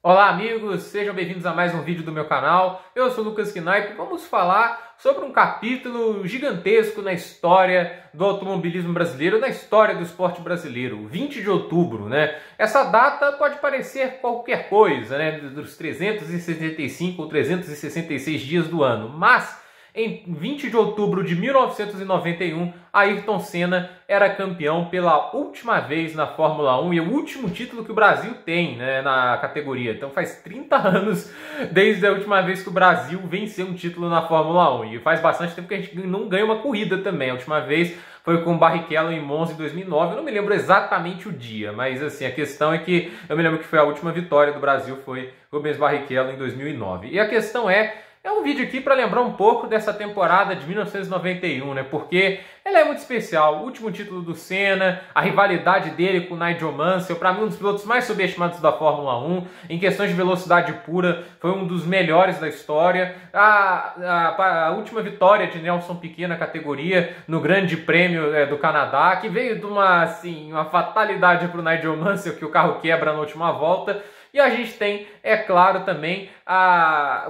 Olá amigos, sejam bem-vindos a mais um vídeo do meu canal. Eu sou o Lucas Knaip e vamos falar sobre um capítulo gigantesco na história do automobilismo brasileiro, na história do esporte brasileiro, 20 de outubro, né? Essa data pode parecer qualquer coisa, né? Dos 365 ou 366 dias do ano, mas em 20 de outubro de 1991, Ayrton Senna era campeão pela última vez na Fórmula 1 e o último título que o Brasil tem, né, na categoria. Então faz 30 anos desde a última vez que o Brasil venceu um título na Fórmula 1. E faz bastante tempo que a gente não ganha uma corrida também. A última vez foi com o Barrichello em Monza em 2009. Eu não me lembro exatamente o dia, mas assim, a questão é que eu me lembro que foi a última vitória do Brasil, foi Rubens Barrichello em 2009. E a questão é um vídeo aqui para lembrar um pouco dessa temporada de 1991, né? Porque ela é muito especial. O último título do Senna, a rivalidade dele com o Nigel Mansell, para mim um dos pilotos mais subestimados da Fórmula 1. Em questões de velocidade pura, foi um dos melhores da história. A última vitória de Nelson Piquet na categoria, no Grande Prêmio do Canadá, que veio de uma fatalidade para o Nigel Mansell, que o carro quebra na última volta. E a gente tem, é claro, também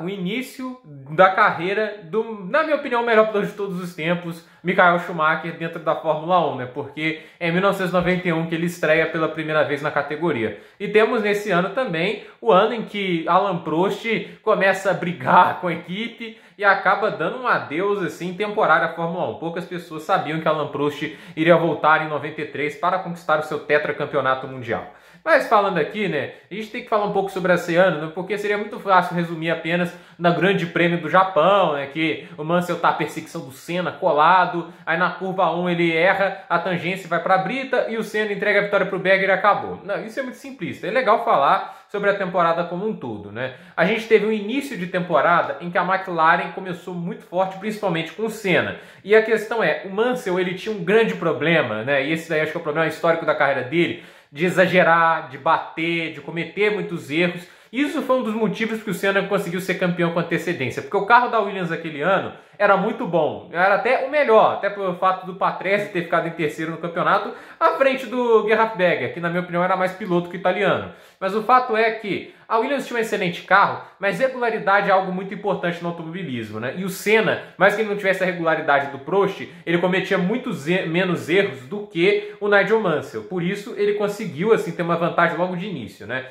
o início da carreira do, na minha opinião, o melhor piloto de todos os tempos, Michael Schumacher, dentro da Fórmula 1, né? Porque é em 1991 que ele estreia pela primeira vez na categoria. E temos nesse ano também o ano em que Alain Prost começa a brigar com a equipe e acaba dando um adeus assim temporário à Fórmula 1. Poucas pessoas sabiam que Alain Prost iria voltar em 93 para conquistar o seu tetracampeonato mundial. Mas falando aqui, né, a gente tem que falar um pouco sobre esse ano, né, porque seria muito fácil resumir apenas no Grande Prêmio do Japão, né, que o Mansell tá a perseguição do Senna colado, aí na curva 1 ele erra a tangência e vai para a brita e o Senna entrega a vitória para o Berger e acabou. Não, isso é muito simplista, é legal falar sobre a temporada como um todo, né? A gente teve um início de temporada em que a McLaren começou muito forte, principalmente com o Senna. E a questão é, o Mansell ele tinha um grande problema, né, e esse daí acho que é o problema histórico da carreira dele, de exagerar, de bater, de cometer muitos erros. Isso foi um dos motivos que o Senna conseguiu ser campeão com antecedência, porque o carro da Williams aquele ano era muito bom, era até o melhor, até pelo fato do Patrese ter ficado em terceiro no campeonato, à frente do Gerhard Berger, que na minha opinião era mais piloto que italiano. Mas o fato é que a Williams tinha um excelente carro, mas regularidade é algo muito importante no automobilismo, né? E o Senna, mais que ele não tivesse a regularidade do Prost, ele cometia menos erros do que o Nigel Mansell. Por isso ele conseguiu assim ter uma vantagem logo de início, né?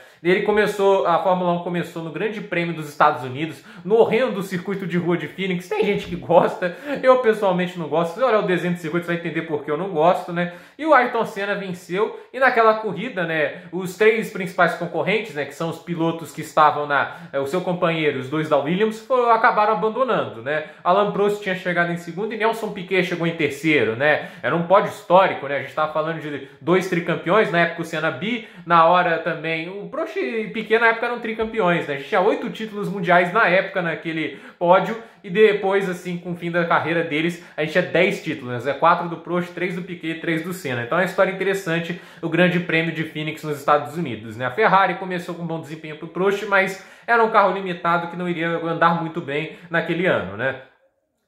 A Fórmula 1 começou no Grande Prêmio dos Estados Unidos, no horrendo circuito de rua de Phoenix. Tem gente que gosta, eu pessoalmente não gosto. Se você olhar o desenho do circuito, você vai entender por que eu não gosto, né? E o Ayrton Senna venceu, e naquela corrida, né, os três principais concorrentes, né, que são os pilotos que estavam o seu companheiro, os dois da Williams, acabaram abandonando, né? Alain Prost tinha chegado em segundo e Nelson Piquet chegou em terceiro, né? Era um pódio histórico, né? A gente estava falando de dois tricampeões, na época o Senna bi, na hora também o Prost e Piquet na época eram tricampeões, né? A gente tinha 8 títulos mundiais na época naquele pódio e depois, assim, com o fim da carreira deles, a gente tinha 10 títulos, né? 4 do Prost, 3 do Piquet e 3 do Senna. Então é uma história interessante, o Grande Prêmio de Phoenix nos Estados Unidos, né? A Ferrari começou com um bom desempenho para o Prost, mas era um carro limitado que não iria andar muito bem naquele ano, né?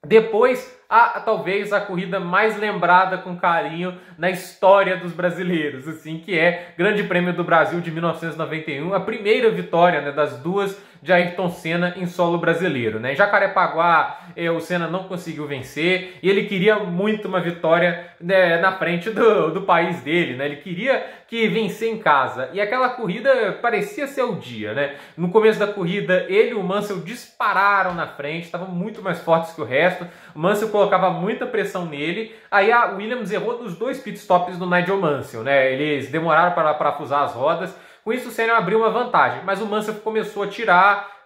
Depois, talvez a corrida mais lembrada com carinho na história dos brasileiros, assim, que é Grande Prêmio do Brasil de 1991, a primeira vitória, né, das duas de Ayrton Senna em solo brasileiro, né? Em Jacarepaguá, o Senna não conseguiu vencer e ele queria muito uma vitória, né, na frente do país dele, né? Ele queria vencer em casa e aquela corrida parecia ser o dia, né? No começo da corrida, ele e o Mansell dispararam na frente, estavam muito mais fortes que o resto. O Mansell colocava muita pressão nele, aí a Williams errou nos dois pitstops do Nigel Mansell, né? Eles demoraram para parafusar as rodas. Com isso o Senna abriu uma vantagem, mas o Mansell começou a tirar.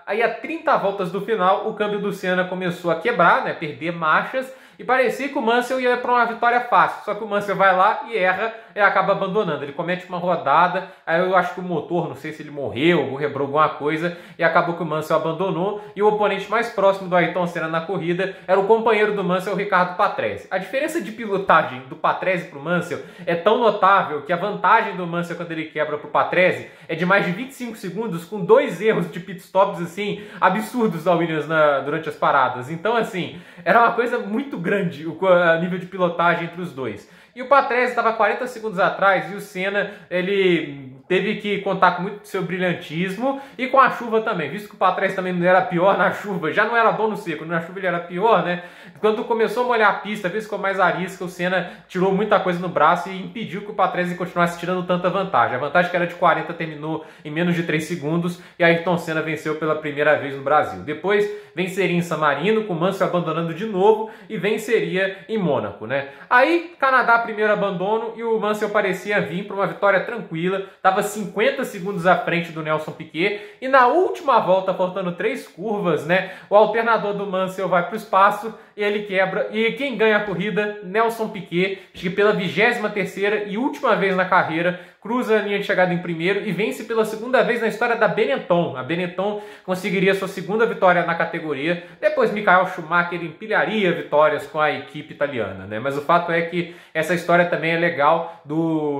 Aí a 30 voltas do final o câmbio do Senna começou a quebrar, né, perder marchas, e parecia que o Mansell ia para uma vitória fácil, só que o Mansell vai lá e erra e acaba abandonando. Ele comete uma rodada, aí eu acho que o motor, não sei se ele morreu ou quebrou alguma coisa, e acabou que o Mansell abandonou, e o oponente mais próximo do Ayrton Senna na corrida era o companheiro do Mansell, o Ricardo Patrese. A diferença de pilotagem do Patrese para o Mansell é tão notável que a vantagem do Mansell quando ele quebra para o Patrese é de mais de 25 segundos, com 2 erros de pitstops assim, absurdos da Williams durante as paradas. Então, assim, era uma coisa muito grande o nível de pilotagem entre os dois. E o Patrese estava 40 segundos atrás e o Senna, ele teve que contar com muito do seu brilhantismo e com a chuva também, visto que o Patrese também não era pior na chuva, já não era bom no seco, na chuva ele era pior, né? Quando começou a molhar a pista, visto que ficou mais arisca, o Senna tirou muita coisa no braço e impediu que o Patrese continuasse tirando tanta vantagem. A vantagem que era de 40 terminou em menos de 3 segundos e Ayrton Senna venceu pela primeira vez no Brasil. Depois venceria em San Marino, com o Mansell abandonando de novo, e venceria em Mônaco, né? Aí, Canadá, primeiro abandono, e o Mansell parecia vir para uma vitória tranquila, estava 50 segundos à frente do Nelson Piquet, e na última volta, faltando 3 curvas, né, o alternador do Mansell vai para o espaço, e ele quebra, e quem ganha a corrida? Nelson Piquet, acho que pela 23ª e última vez na carreira, cruza a linha de chegada em primeiro e vence pela segunda vez na história da Benetton. A Benetton conseguiria sua segunda vitória na categoria. Depois Michael Schumacher empilharia vitórias com a equipe italiana, né? Mas o fato é que essa história também é legal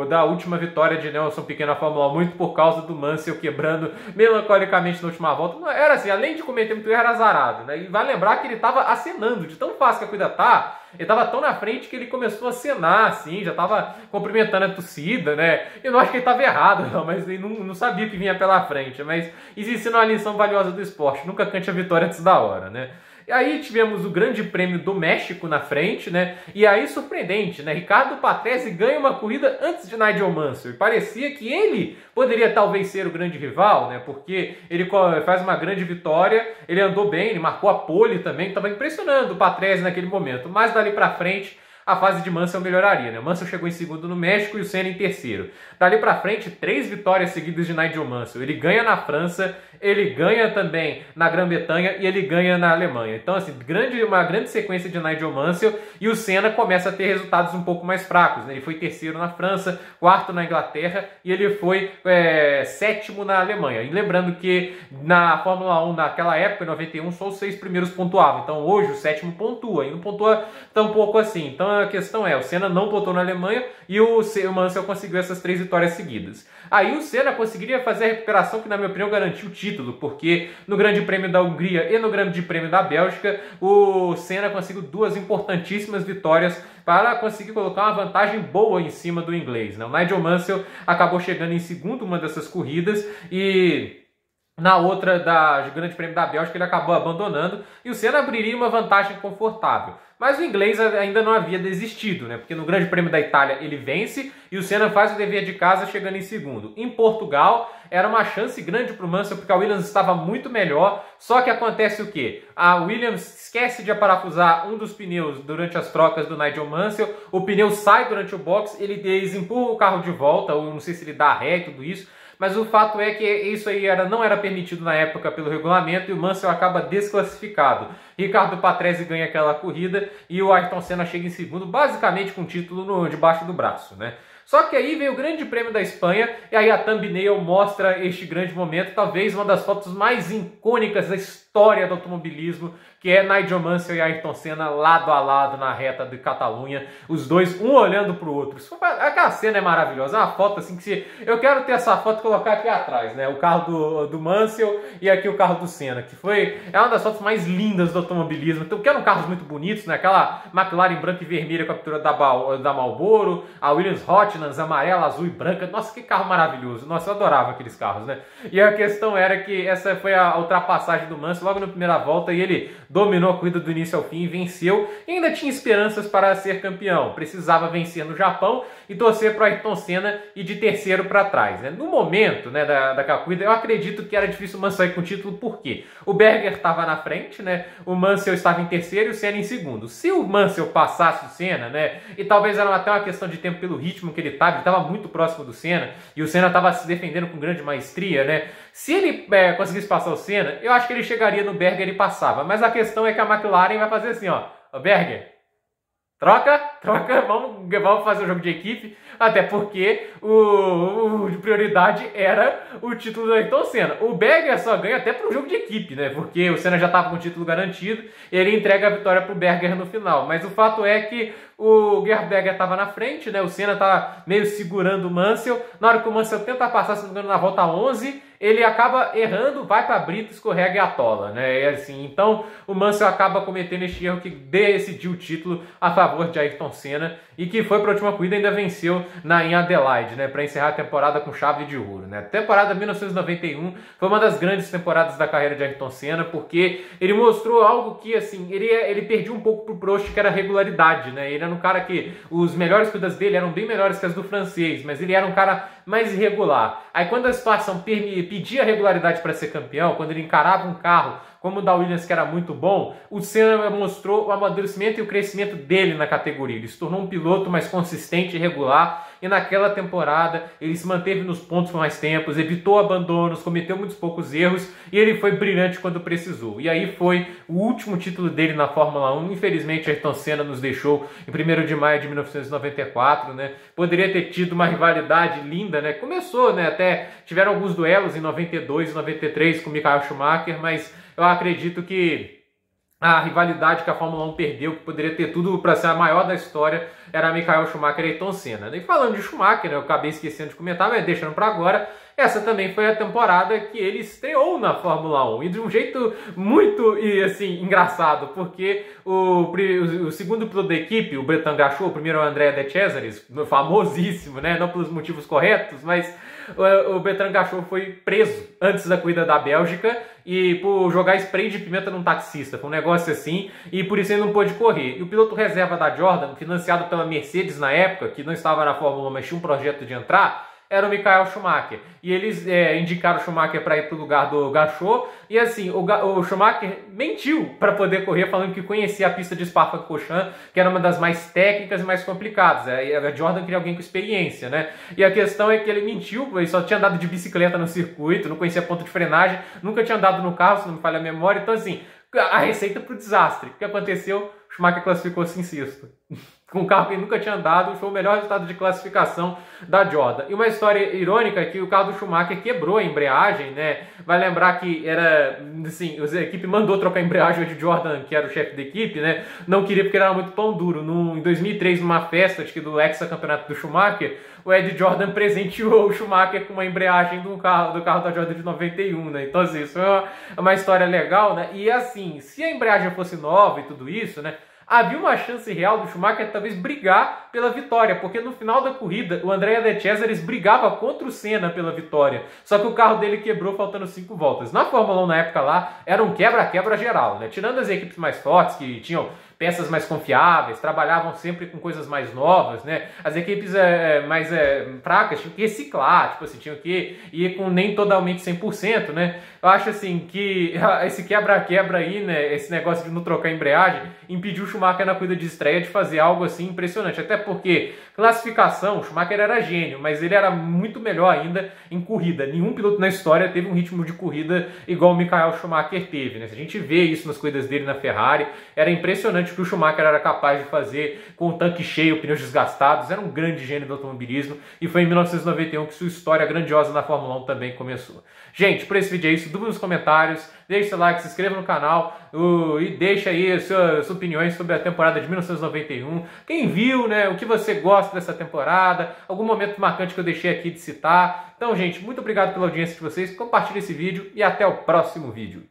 da última vitória de Nelson Piquet na Fórmula 1, muito por causa do Mansell quebrando melancolicamente na última volta. Não, era assim, além de cometer muito erro, era azarado, né? E vai lembrar que ele estava acenando, de tão fácil que a corrida tá, ele estava tão na frente que ele começou a acenar, assim, já estava cumprimentando a torcida, né? Eu não acho que ele estava errado, não, mas ele não sabia o que vinha pela frente. Mas existe uma lição valiosa do esporte, nunca cante a vitória antes da hora, né? E aí tivemos o Grande Prêmio do México na frente, né? E aí, surpreendente, né? Ricardo Patrese ganha uma corrida antes de Nigel Mansell. E parecia que ele poderia talvez ser o grande rival, né? Porque ele faz uma grande vitória, ele andou bem, ele marcou a pole também, estava impressionando o Patrese naquele momento. Mas dali pra frente, a fase de Mansell melhoraria, né? O Mansell chegou em segundo no México e o Senna em terceiro. Dali pra frente, 3 vitórias seguidas de Nigel Mansell. Ele ganha na França, ele ganha também na Grã-Bretanha e ele ganha na Alemanha. Então, assim, uma grande sequência de Nigel Mansell, e o Senna começa a ter resultados um pouco mais fracos, né? Ele foi terceiro na França, quarto na Inglaterra e ele foi sétimo na Alemanha. E lembrando que na Fórmula 1, naquela época, em 91, só os 6 primeiros pontuavam. Então, hoje, o sétimo pontua, e não pontua tão pouco assim. Então, a questão é, o Senna não pontuou na Alemanha e o Mansell conseguiu essas 3 vitórias seguidas. Aí o Senna conseguiria fazer a recuperação que, na minha opinião, garantiu o título, porque no Grande Prêmio da Hungria e no Grande Prêmio da Bélgica, o Senna conseguiu 2 importantíssimas vitórias para conseguir colocar uma vantagem boa em cima do inglês, né? O Nigel Mansell acabou chegando em segundo uma dessas corridas e na outra do Grande Prêmio da Bélgica ele acabou abandonando e o Senna abriria uma vantagem confortável. Mas o inglês ainda não havia desistido, né? Porque no Grande Prêmio da Itália ele vence e o Senna faz o dever de casa chegando em segundo. Em Portugal era uma chance grande para o Mansell porque a Williams estava muito melhor, só que acontece o quê? A Williams esquece de aparafusar um dos pneus durante as trocas do Nigel Mansell, o pneu sai durante o box, eles empurram o carro de volta, ou não sei se ele dá ré e tudo isso, mas o fato é que isso aí não era permitido na época pelo regulamento e o Mansell acaba desclassificado. Ricardo Patrese ganha aquela corrida e o Ayrton Senna chega em segundo, basicamente com o título debaixo do braço, né? Só que aí veio o Grande Prêmio da Espanha e aí a thumbnail mostra este grande momento, talvez uma das fotos mais icônicas da história do automobilismo, que é Nigel Mansell e Ayrton Senna lado a lado na reta de Catalunha, os dois um olhando para o outro. Aquela cena é maravilhosa, é uma foto assim que eu quero ter essa foto e colocar aqui atrás, né? O carro do Mansell e aqui o carro do Senna, que é uma das fotos mais lindas do automobilismo. Então, que eram carros muito bonitos, né? Aquela McLaren branca e vermelha com a pintura da Marlboro, a Williams Hotlands amarela, azul e branca. Nossa, que carro maravilhoso. Nossa, eu adorava aqueles carros, né? E a questão era que essa foi a ultrapassagem do Mansell logo na primeira volta e ele dominou a corrida do início ao fim e venceu. E ainda tinha esperanças para ser campeão. Precisava vencer no Japão e torcer para o Ayrton Senna e de terceiro para trás, né? No momento, né, daquela corrida, eu acredito que era difícil o Mansell ir com o título, por quê? O Berger estava na frente, né? O Mansell estava em terceiro e o Senna em segundo. Se o Mansell passasse o Senna, né? E talvez era até uma questão de tempo pelo ritmo que ele estava muito próximo do Senna e o Senna estava se defendendo com grande maestria, né? Se ele conseguisse passar o Senna, eu acho que ele chegaria no Berger e passava. Mas a questão é que a McLaren vai fazer assim, ó, Berger, troca, vamos fazer o jogo de equipe, até porque de prioridade era o título do Ayrton Senna. O Berger só ganha até para o jogo de equipe, né? Porque o Senna já estava com o título garantido e ele entrega a vitória para o Berger no final. Mas o fato é que o Gerberger estava na frente, né? O Senna estava meio segurando o Mansell. Na hora que o Mansell tenta passar, se não me engano, na volta 11, ele acaba errando, vai para a brita, escorrega e atola, né? E assim, então o Mansell acaba cometendo este erro que decidiu o título a favor de Ayrton Senna e que foi para a última corrida e ainda venceu em Adelaide, né? Para encerrar a temporada com chave de ouro, né? A temporada 1991 foi uma das grandes temporadas da carreira de Ayrton Senna, porque ele mostrou algo que, assim, ele perdia um pouco pro Prost, que era a regularidade, né? Ele era um cara que os melhores corridas dele eram bem melhores que as do francês, mas ele era um cara mais irregular. Aí quando a situação pedia regularidade para ser campeão, quando ele encarava um carro como o da Williams, que era muito bom, o Senna mostrou o amadurecimento e o crescimento dele na categoria. Ele se tornou um piloto mais consistente e regular, e naquela temporada ele se manteve nos pontos por mais tempos, evitou abandonos, cometeu muitos poucos erros, e ele foi brilhante quando precisou. E aí foi o último título dele na Fórmula 1. Infelizmente, Ayrton Senna nos deixou em 1º de maio de 1994, né? Poderia ter tido uma rivalidade linda, né? Começou, né? Até tiveram alguns duelos em 92 e 93 com Michael Schumacher, mas eu acredito que a rivalidade que a Fórmula 1 perdeu, que poderia ter tudo para ser a maior da história, era Michael Schumacher e Ayrton Senna. E falando de Schumacher, né, eu acabei esquecendo de comentar, mas deixando para agora, essa também foi a temporada que ele estreou na Fórmula 1. E de um jeito muito assim, engraçado, porque o segundo piloto da equipe, o Bretan Gachot, o primeiro é o Andrea De Cesaris, famosíssimo, né, não pelos motivos corretos, mas o Bertrand Gachot foi preso antes da corrida da Bélgica e por jogar spray de pimenta num taxista. Foi um negócio assim, e por isso ele não pôde correr. E o piloto reserva da Jordan, financiado pela Mercedes na época, que não estava na Fórmula 1, mas tinha um projeto de entrar, era o Michael Schumacher. E eles indicaram o Schumacher para ir para o lugar do Gachot. E assim, o Schumacher mentiu para poder correr, falando que conhecia a pista de Spa-Francorchamps, que era uma das mais técnicas e mais complicadas. A Jordan queria alguém com experiência, né? E a questão é que ele mentiu, ele só tinha andado de bicicleta no circuito, não conhecia ponto de frenagem, nunca tinha andado no carro, se não me falha a memória. Então assim, a receita para o desastre. O que aconteceu? O Schumacher classificou-se em sexto. Com um carro que ele nunca tinha andado, foi o melhor resultado de classificação da Jordan. E uma história irônica é que o carro do Schumacher quebrou a embreagem, né? Vai lembrar que era, assim, a equipe mandou trocar a embreagem, o Ed Jordan, que era o chefe da equipe, né? Não queria porque ele era muito pão duro. Em 2003, numa festa do hexacampeonato do Schumacher, o Ed Jordan presenteou o Schumacher com uma embreagem do carro da Jordan de 91, né? Então, assim, isso é uma história legal, né? E assim, se a embreagem fosse nova e tudo isso, né? Havia uma chance real do Schumacher talvez brigar pela vitória, porque no final da corrida o Andrea De Cesaris brigava contra o Senna pela vitória, só que o carro dele quebrou faltando 5 voltas. Na Fórmula 1 na época lá era um quebra-quebra geral, né? Tirando as equipes mais fortes que tinham peças mais confiáveis, trabalhavam sempre com coisas mais novas, né? As equipes mais fracas tinham que reciclar, tipo assim, tinham que ir com nem totalmente 100%, né? Eu acho assim que esse quebra-quebra aí, né? Esse negócio de não trocar embreagem, impediu o Schumacher na corrida de estreia de fazer algo assim impressionante. Até porque classificação, o Schumacher era gênio, mas ele era muito melhor ainda em corrida. Nenhum piloto na história teve um ritmo de corrida igual o Michael Schumacher teve, né? Se a gente vê isso nas corridas dele na Ferrari, era impressionante que o Schumacher era capaz de fazer com o tanque cheio, pneus desgastados. Era um grande gênio do automobilismo e foi em 1991 que sua história grandiosa na Fórmula 1 também começou. Gente, por esse vídeo é isso. Dúvida nos comentários, deixe seu like, se inscreva no canal e deixa aí suas opiniões sobre a temporada de 1991. Quem viu, né? O que você gosta dessa temporada, algum momento marcante que eu deixei aqui de citar. Então, gente, muito obrigado pela audiência de vocês. Compartilhe esse vídeo e até o próximo vídeo.